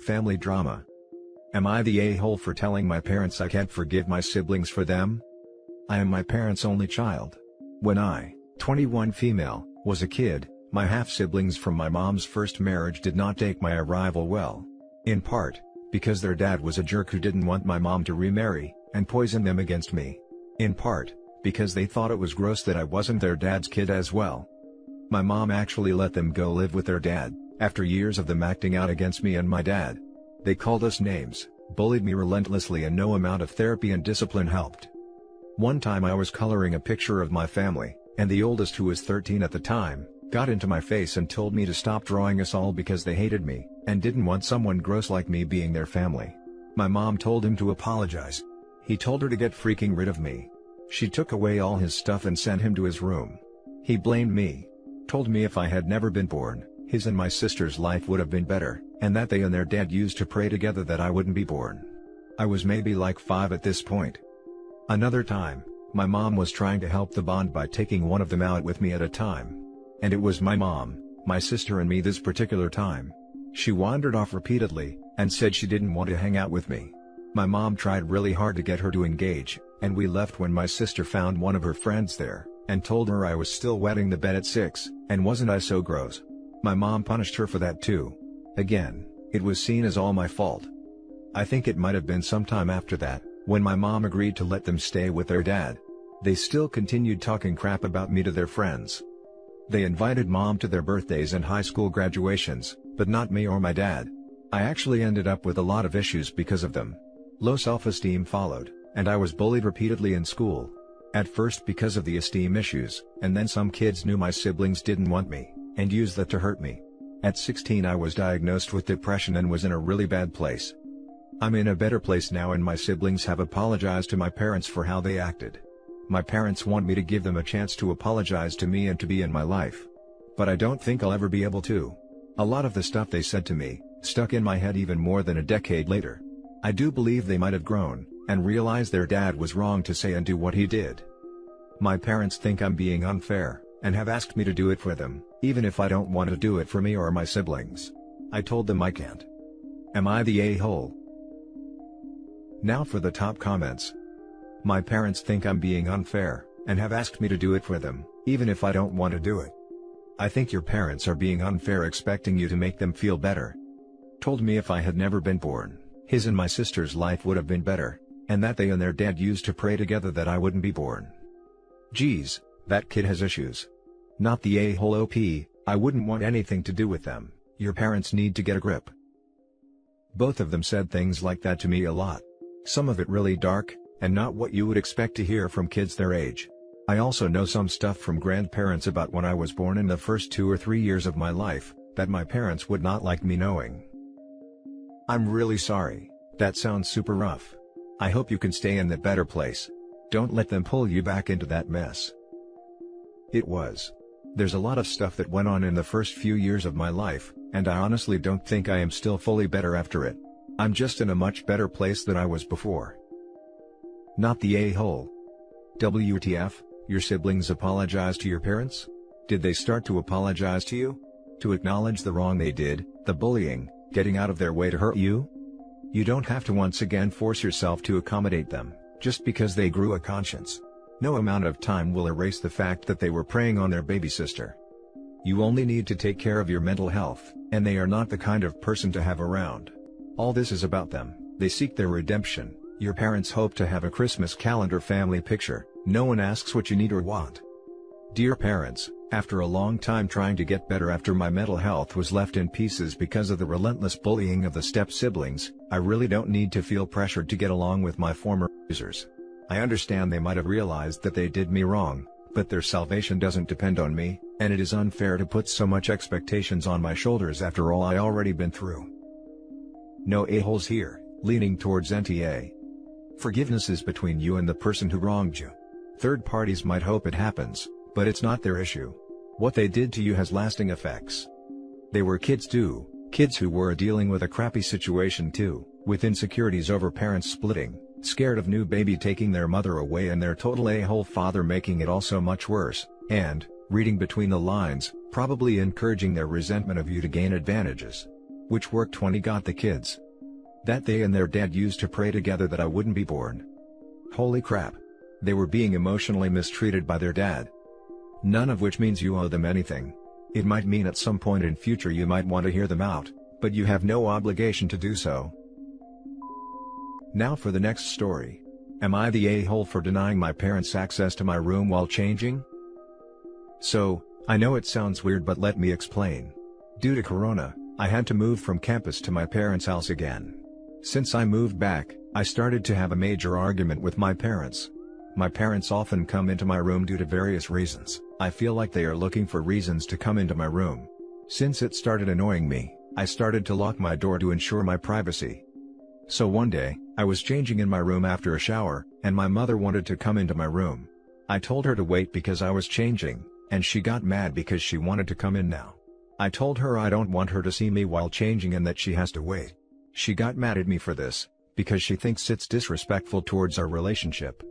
Family drama. Am I the a-hole for telling my parents I can't forgive my siblings for them? I am my parents' only child. When I, 21 female, was a kid, my half-siblings from my mom's first marriage did not take my arrival well. In part, because their dad was a jerk who didn't want my mom to remarry, and poison them against me. In part, because they thought it was gross that I wasn't their dad's kid as well. My mom actually let them go live with their dad, after years of them acting out against me and my dad. They called us names, bullied me relentlessly, and no amount of therapy and discipline helped. One time I was coloring a picture of my family, and the oldest, who was 13 at the time, got into my face and told me to stop drawing us all because they hated me, and didn't want someone gross like me being their family. My mom told him to apologize. He told her to get freaking rid of me. She took away all his stuff and sent him to his room. He blamed me. Told me if I had never been born, his and my sister's life would have been better, and that they and their dad used to pray together that I wouldn't be born. I was maybe like 5 at this point. Another time, my mom was trying to help the bond by taking one of them out with me at a time. And it was my mom, my sister and me this particular time. She wandered off repeatedly, and said she didn't want to hang out with me. My mom tried really hard to get her to engage, and we left when my sister found one of her friends there, and told her I was still wetting the bed at 6, and wasn't I so gross. My mom punished her for that too. Again, it was seen as all my fault. I think it might have been sometime after that, when my mom agreed to let them stay with their dad. They still continued talking crap about me to their friends. They invited mom to their birthdays and high school graduations, but not me or my dad. I actually ended up with a lot of issues because of them. Low self-esteem followed, and I was bullied repeatedly in school. At first because of the esteem issues, and then some kids knew my siblings didn't want me, and used that to hurt me. At 16 I was diagnosed with depression and was in a really bad place. I'm in a better place now, and my siblings have apologized to my parents for how they acted. My parents want me to give them a chance to apologize to me and to be in my life. But I don't think I'll ever be able to. A lot of the stuff they said to me, stuck in my head even more than a decade later. I do believe they might have grown, and realized their dad was wrong to say and do what he did. My parents think I'm being unfair, and have asked me to do it for them, even if I don't want to do it for me or my siblings. I told them I can't. Am I the a-hole? Now for the top comments. My parents think I'm being unfair, and have asked me to do it for them, even if I don't want to do it. I think your parents are being unfair expecting you to make them feel better. Told me if I had never been born, his and my sister's life would have been better, and that they and their dad used to pray together that I wouldn't be born. Geez, that kid has issues. Not the a-hole OP, I wouldn't want anything to do with them. Your parents need to get a grip. Both of them said things like that to me a lot. Some of it really dark, and not what you would expect to hear from kids their age. I also know some stuff from grandparents about when I was born in the first 2 or 3 years of my life, that my parents would not like me knowing. I'm really sorry. That sounds super rough. I hope you can stay in that better place. Don't let them pull you back into that mess. It was. There's a lot of stuff that went on in the first few years of my life, and I honestly don't think I am still fully better after it. I'm just in a much better place than I was before. Not the a-hole. WTF, your siblings apologized to your parents? Did they start to apologize to you? To acknowledge the wrong they did, the bullying, getting out of their way to hurt you? You don't have to once again force yourself to accommodate them, just because they grew a conscience. No amount of time will erase the fact that they were preying on their baby sister. You only need to take care of your mental health, and they are not the kind of person to have around. All this is about them, they seek their redemption. Your parents hope to have a Christmas calendar family picture. No one asks what you need or want. Dear parents, after a long time trying to get better after my mental health was left in pieces because of the relentless bullying of the step-siblings, I really don't need to feel pressured to get along with my former abusers. I understand they might have realized that they did me wrong, but their salvation doesn't depend on me, and it is unfair to put so much expectations on my shoulders after all I already been through. No a-holes here, leaning towards NTA. Forgiveness is between you and the person who wronged you. Third parties might hope it happens, but it's not their issue. What they did to you has lasting effects. They were kids too, kids who were dealing with a crappy situation too, with insecurities over parents splitting, scared of new baby taking their mother away and their total a-hole father making it all so much worse, and, reading between the lines, probably encouraging their resentment of you to gain advantages. which work 20 got the kids. That they and their dad used to pray together that I wouldn't be born. Holy crap. They were being emotionally mistreated by their dad. None of which means you owe them anything. It might mean at some point in future you might want to hear them out, but you have no obligation to do so. Now for the next story. Am I the a-hole for denying my parents access to my room while changing? So, I know it sounds weird but let me explain. Due to Corona, I had to move from campus to my parents' house again. Since I moved back, I started to have a major argument with my parents. My parents often come into my room due to various reasons. I feel like they are looking for reasons to come into my room. Since it started annoying me, I started to lock my door to ensure my privacy. So one day, I was changing in my room after a shower, and my mother wanted to come into my room. I told her to wait because I was changing, and she got mad because she wanted to come in now. I told her I don't want her to see me while changing and that she has to wait. She got mad at me for this, because she thinks it's disrespectful towards our relationship.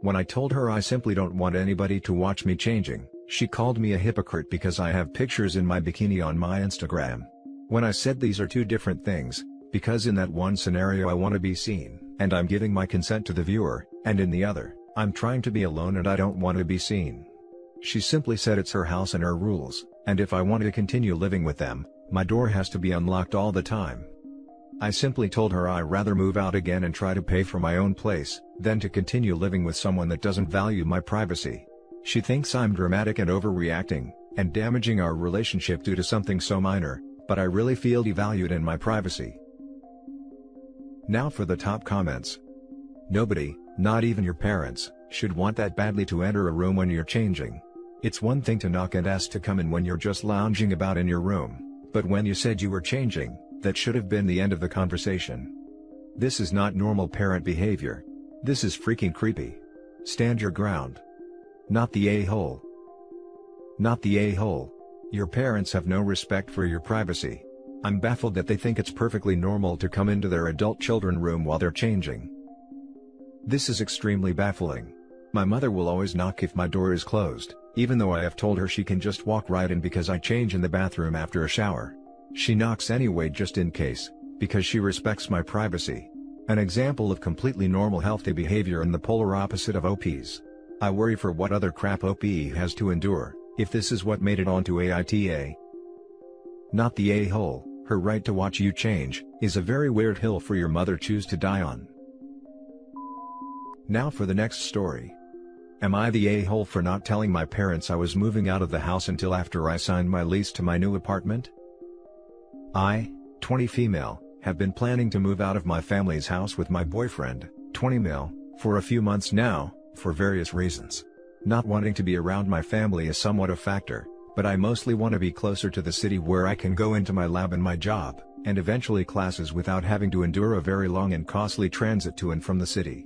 When I told her I simply don't want anybody to watch me changing, she called me a hypocrite because I have pictures in my bikini on my Instagram. When I said these are two different things, because in that one scenario I want to be seen, and I'm giving my consent to the viewer, and in the other, I'm trying to be alone and I don't want to be seen. She simply said it's her house and her rules, and if I want to continue living with them, my door has to be unlocked all the time. I simply told her I'd rather move out again and try to pay for my own place, than to continue living with someone that doesn't value my privacy. She thinks I'm dramatic and overreacting, and damaging our relationship due to something so minor, but I really feel devalued in my privacy. Now for the top comments. Nobody, not even your parents, should want that badly to enter a room when you're changing. It's one thing to knock and ask to come in when you're just lounging about in your room, but when you said you were changing, that should have been the end of the conversation. This is not normal parent behavior. This is freaking creepy. Stand your ground. Not the a-hole. Not the a-hole. Your parents have no respect for your privacy. I'm baffled that they think it's perfectly normal to come into their adult children's room while they're changing. This is extremely baffling. My mother will always knock if my door is closed, even though I have told her she can just walk right in because I change in the bathroom after a shower. She knocks anyway just in case, because she respects my privacy. An example of completely normal healthy behavior and the polar opposite of OP's. I worry for what other crap OP has to endure, if this is what made it onto AITA. Not the a-hole. Her right to watch you change, is a very weird hill for your mother choose to die on. Now for the next story. Am I the a-hole for not telling my parents I was moving out of the house until after I signed my lease to my new apartment? I, 20 female, have been planning to move out of my family's house with my boyfriend, 20 male, for a few months now, for various reasons. Not wanting to be around my family is somewhat a factor, but I mostly want to be closer to the city where I can go into my lab and my job, and eventually classes without having to endure a very long and costly transit to and from the city.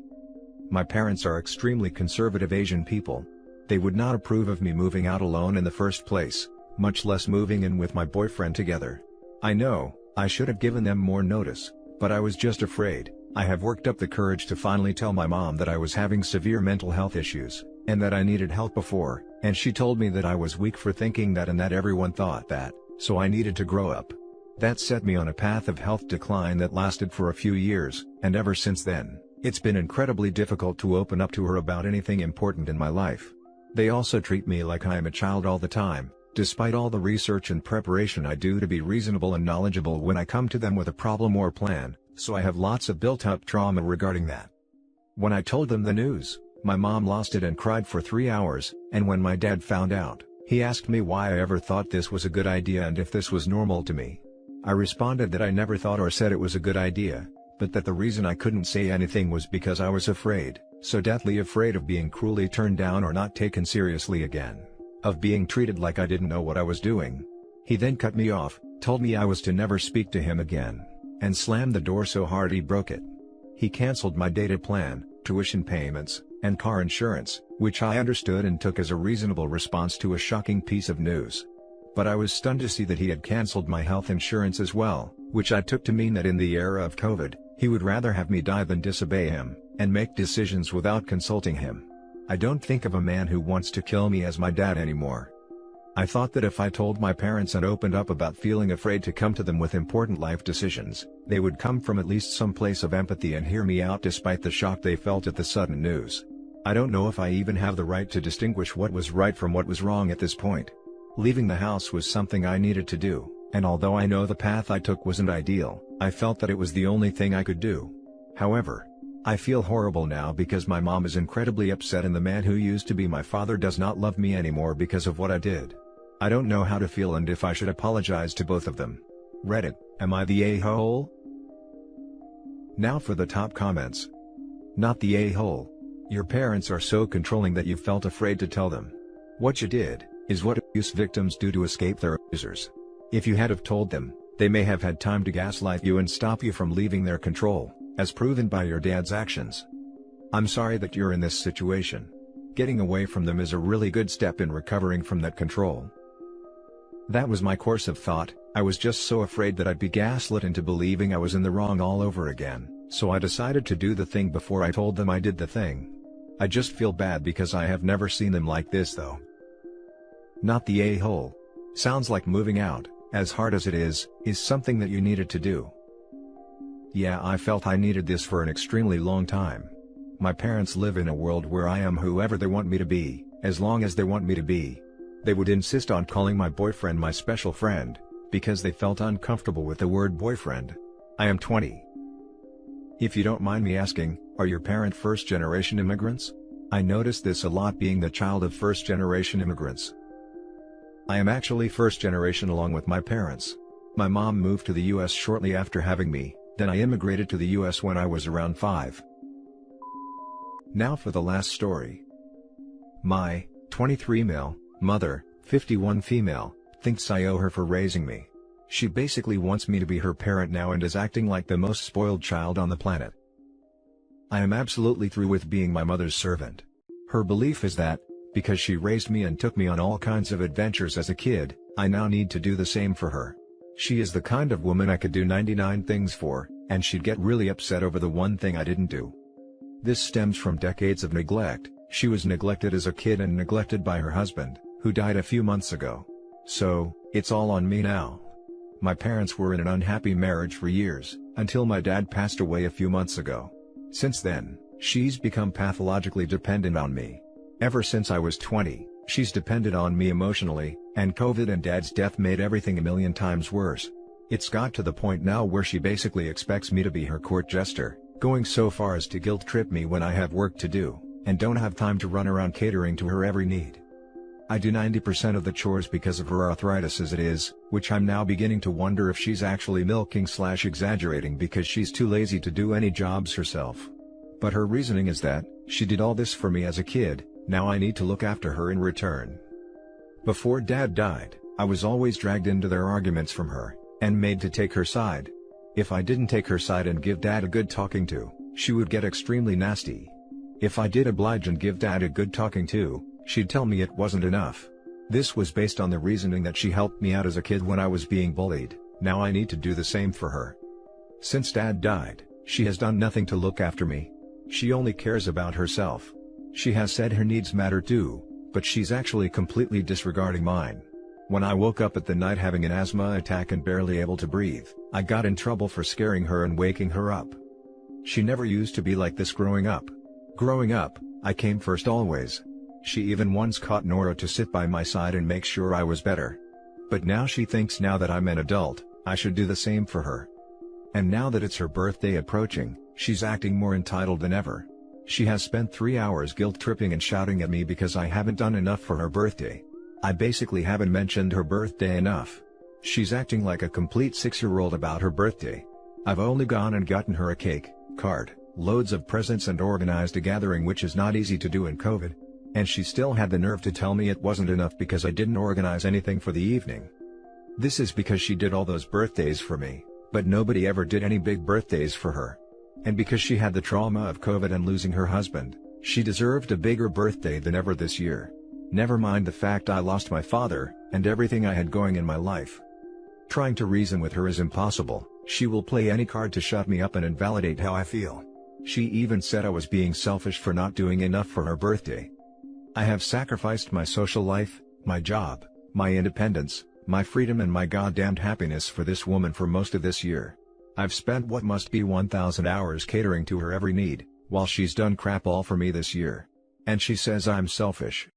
My parents are extremely conservative Asian people. They would not approve of me moving out alone in the first place, much less moving in with my boyfriend together. I know, I should have given them more notice, but I was just afraid. I have worked up the courage to finally tell my mom that I was having severe mental health issues, and that I needed help before, and she told me that I was weak for thinking that and that everyone thought that, so I needed to grow up. That set me on a path of health decline that lasted for a few years, and ever since then, it's been incredibly difficult to open up to her about anything important in my life. They also treat me like I am a child all the time, despite all the research and preparation I do to be reasonable and knowledgeable when I come to them with a problem or plan, so I have lots of built-up trauma regarding that. When I told them the news, my mom lost it and cried for 3 hours, and when my dad found out, he asked me why I ever thought this was a good idea and if this was normal to me. I responded that I never thought or said it was a good idea, but that the reason I couldn't say anything was because I was afraid, so deathly afraid of being cruelly turned down or not taken seriously again. Of being treated like I didn't know what I was doing. He then cut me off, told me I was to never speak to him again, and slammed the door so hard he broke it. He canceled my data plan, tuition payments, and car insurance, which I understood and took as a reasonable response to a shocking piece of news. But I was stunned to see that he had canceled my health insurance as well, which I took to mean that in the era of COVID, he would rather have me die than disobey him, and make decisions without consulting him. I don't think of a man who wants to kill me as my dad anymore. I thought that if I told my parents and opened up about feeling afraid to come to them with important life decisions, they would come from at least some place of empathy and hear me out despite the shock they felt at the sudden news. I don't know if I even have the right to distinguish what was right from what was wrong at this point. Leaving the house was something I needed to do, and although I know the path I took wasn't ideal, I felt that it was the only thing I could do. However, I feel horrible now because my mom is incredibly upset and the man who used to be my father does not love me anymore because of what I did. I don't know how to feel and if I should apologize to both of them. Reddit, am I the a-hole? Now for the top comments. Not the a-hole. Your parents are so controlling that you felt afraid to tell them. What you did, is what abuse victims do to escape their abusers. If you had have told them, they may have had time to gaslight you and stop you from leaving their control, as proven by your dad's actions. I'm sorry that you're in this situation. Getting away from them is a really good step in recovering from that control. That was my course of thought. I was just so afraid that I'd be gaslit into believing I was in the wrong all over again, so I decided to do the thing before I told them I did the thing. I just feel bad because I have never seen them like this though. Not the a-hole. Sounds like moving out, as hard as it is something that you needed to do. Yeah, I felt I needed this for an extremely long time. My parents live in a world where I am whoever they want me to be, as long as they want me to be. They would insist on calling my boyfriend my special friend, because they felt uncomfortable with the word boyfriend. I am 20. If you don't mind me asking, are your parents first-generation immigrants? I noticed this a lot being the child of first-generation immigrants. I am actually first-generation along with my parents. My mom moved to the US shortly after having me, then I immigrated to the US when I was around 5. Now for the last story. My 23 male mother, 51 female, thinks I owe her for raising me. She basically wants me to be her parent now and is acting like the most spoiled child on the planet. I am absolutely through with being my mother's servant. Her belief is that, because she raised me and took me on all kinds of adventures as a kid, I now need to do the same for her. She is the kind of woman I could do 99 things for, and she'd get really upset over the one thing I didn't do. This stems from decades of neglect. She was neglected as a kid and neglected by her husband, who died a few months ago. So, it's all on me now. My parents were in an unhappy marriage for years, until my dad passed away a few months ago. Since then, she's become pathologically dependent on me. Ever since I was 20, she's depended on me emotionally, and COVID and dad's death made everything a million times worse. It's got to the point now where she basically expects me to be her court jester, going so far as to guilt trip me when I have work to do, and don't have time to run around catering to her every need. I do 90% of the chores because of her arthritis as it is, which I'm now beginning to wonder if she's actually milking/exaggerating because she's too lazy to do any jobs herself. But her reasoning is that, she did all this for me as a kid, now I need to look after her in return. Before Dad died, I was always dragged into their arguments from her, and made to take her side. If I didn't take her side and give Dad a good talking to, she would get extremely nasty. If I did oblige and give Dad a good talking to, she'd tell me it wasn't enough. This was based on the reasoning that she helped me out as a kid when I was being bullied. Now I need to do the same for her. Since Dad died, she has done nothing to look after me. She only cares about herself. She has said her needs matter too, but she's actually completely disregarding mine. When I woke up at the night having an asthma attack and barely able to breathe, I got in trouble for scaring her and waking her up. She never used to be like this growing up. Growing up, I came first always. She even once caught Nora to sit by my side and make sure I was better. But now she thinks now that I'm an adult, I should do the same for her. And now that it's her birthday approaching, she's acting more entitled than ever. She has spent 3 hours guilt-tripping and shouting at me because I haven't done enough for her birthday. I basically haven't mentioned her birthday enough. She's acting like a complete 6-year-old about her birthday. I've only gone and gotten her a cake, card, loads of presents and organized a gathering, which is not easy to do in COVID. And she still had the nerve to tell me it wasn't enough because I didn't organize anything for the evening. This is because she did all those birthdays for me, but nobody ever did any big birthdays for her. And because she had the trauma of COVID and losing her husband, she deserved a bigger birthday than ever this year. Never mind the fact I lost my father, and everything I had going in my life. Trying to reason with her is impossible. She will play any card to shut me up and invalidate how I feel. She even said I was being selfish for not doing enough for her birthday. I have sacrificed my social life, my job, my independence, my freedom and my goddamned happiness for this woman for most of this year. I've spent what must be 1,000 hours catering to her every need, while she's done crap all for me this year. And she says I'm selfish.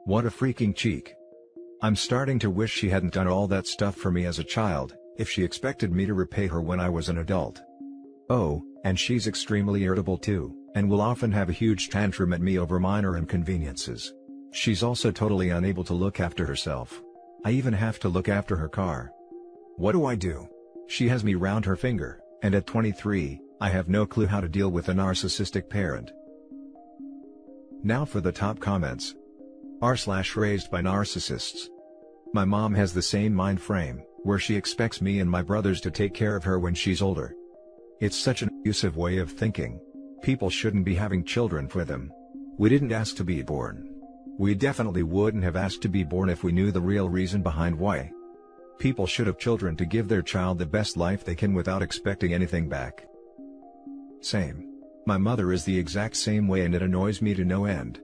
What a freaking cheek. I'm starting to wish she hadn't done all that stuff for me as a child, if she expected me to repay her when I was an adult. Oh, and she's extremely irritable too, and will often have a huge tantrum at me over minor inconveniences. She's also totally unable to look after herself. I even have to look after her car. What do I do? She has me round her finger, and at 23, I have no clue how to deal with a narcissistic parent. Now for the top comments. R/raised by narcissists. My mom has the same mind frame, where she expects me and my brothers to take care of her when she's older. It's such an abusive way of thinking. People shouldn't be having children for them. We didn't ask to be born. We definitely wouldn't have asked to be born if we knew the real reason behind why. People should have children to give their child the best life they can without expecting anything back. Same. My mother is the exact same way and it annoys me to no end.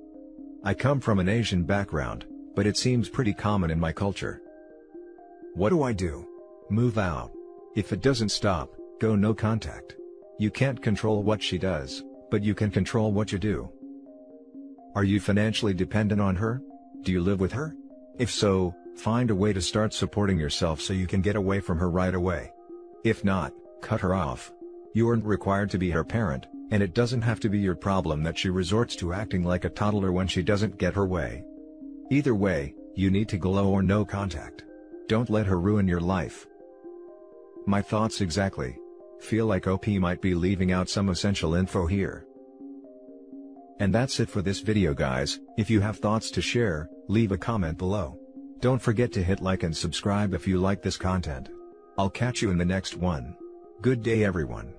I come from an Asian background, but it seems pretty common in my culture. What do I do? Move out. If it doesn't stop, go no contact. You can't control what she does, but you can control what you do. Are you financially dependent on her? Do you live with her? If so, find a way to start supporting yourself so you can get away from her right away. If not, cut her off. You aren't required to be her parent, and it doesn't have to be your problem that she resorts to acting like a toddler when she doesn't get her way. Either way, you need to go low or no contact. Don't let her ruin your life. My thoughts exactly. Feel like OP might be leaving out some essential info here. And that's it for this video guys. If you have thoughts to share, leave a comment below. Don't forget to hit like and subscribe if you like this content. I'll catch you in the next one. Good day everyone.